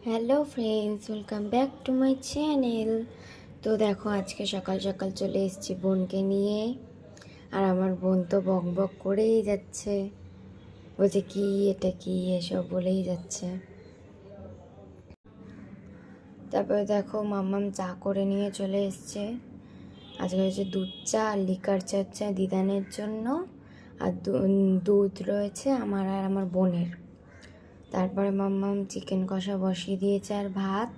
Hello friends, welcome back to my channel. তো দেখো, আজকে সকাল সকাল চলে এসেছি বোনকে নিয়ে। আর আমার বোন তো বক বক করেই যাচ্ছে, বলছে কি এটা কি এসব বলেই যাচ্ছে। তারপরে দেখো মাম্মাম চা করে নিয়ে চলে এসছে। আজকে হচ্ছে দুধ চা আর লিকার চা দিদানের জন্য, আর দুধ রয়েছে আমার আর আমার বোনের। তারপরে মাম্মাম চিকেন কষা বসিয়ে দিয়েছে আর ভাত।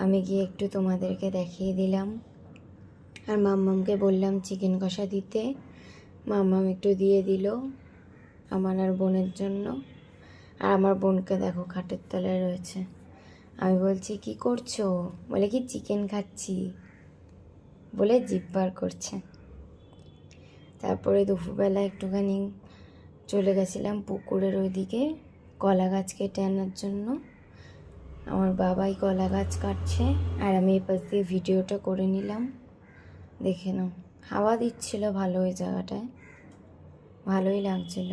আমি গিয়ে একটু তোমাদেরকে দেখিয়ে দিলাম, আর মাম্মামকে বললাম চিকেন কষা দিতে। মাম্মাম একটু দিয়ে দিল আমার আর বোনের জন্য। আর আমার বোনকে দেখো খাটের তলায় রয়েছে। আমি বলছি কি করছো, বলে কি চিকেন খাচ্ছি বলে জিভ বার করছে। তারপরে দুপুরবেলা একটুখানি চলে গেছিলাম পুকুরের ওইদিকে কলা গাছ কেটে আনার জন্য। আমার বাবাই কলা গাছ কাটছে আর আমি এপাশ দিয়ে ভিডিওটা করে নিলাম। দেখে নাও, হাওয়া দিচ্ছিল ভালো ওই জায়গাটায়, ভালোই লাগছিল।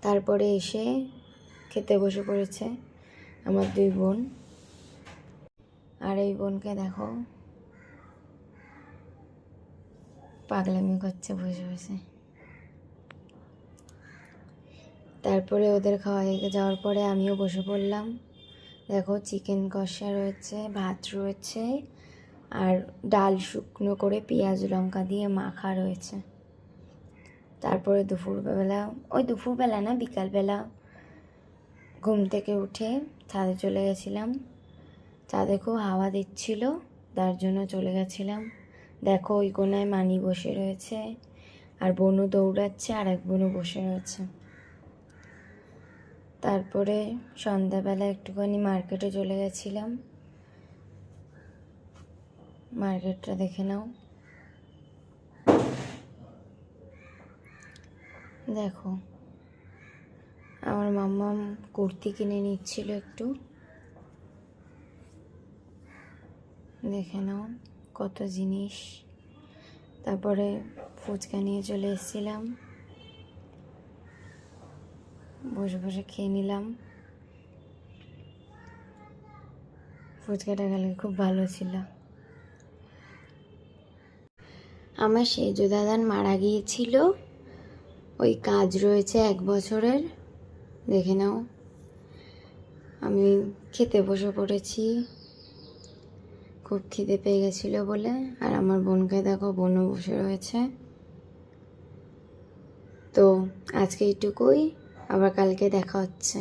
তারপরে এসে খেতে বসে পড়েছে আমার দুই বোন। আর এই বোনকে দেখো পাগলামি করছে বসে বসে। তারপরে ওদের খাওয়া হয়ে যাওয়ার পরে আমিও বসে পড়লাম। দেখো চিকেন কষা রয়েছে, ভাত রয়েছে, আর ডাল শুকনো করে পেঁয়াজ লঙ্কা দিয়ে মাখা রয়েছে। তারপরে দুপুরবেলা না বিকালবেলা ঘুম থেকে উঠে ছাদে চলে গেছিলাম। ছাদে খুব হাওয়া দিচ্ছিল, তার জন্য চলে গেছিলাম। দেখো ওই কোনায় মানি বসে রয়েছে, আর বোনও দৌড়াচ্ছে, আর এক বোনও বসে রয়েছে। তারপরে সন্ধ্যাবেলা একটুখানি মার্কেটে চলে গেছিলাম। মার্কেটটা দেখে নাও, দেখো আমার মাম্মাম কুর্তি কিনে নিচ্ছিল একটু, দেখে নাও কত জিনিস। তারপরে ফুচকা নিয়ে চলে এসেছিলাম, বসে বসে খেয়ে নিলাম। ফুচকাটা গেলে খুব ভালো ছিল। আমার সেজ দাদান মারা গিয়েছিল, ওই কাজ রয়েছে 1 বছরের, দেখে নাও। আমি খেতে বসে পড়েছি, খুব খিদে পেয়ে গেছিলো বলে। আর আমার বোনকে দেখো, বোনও বসে রয়েছে। তো আজকে এইটুকুই, আবার কালকে দেখা হচ্ছে।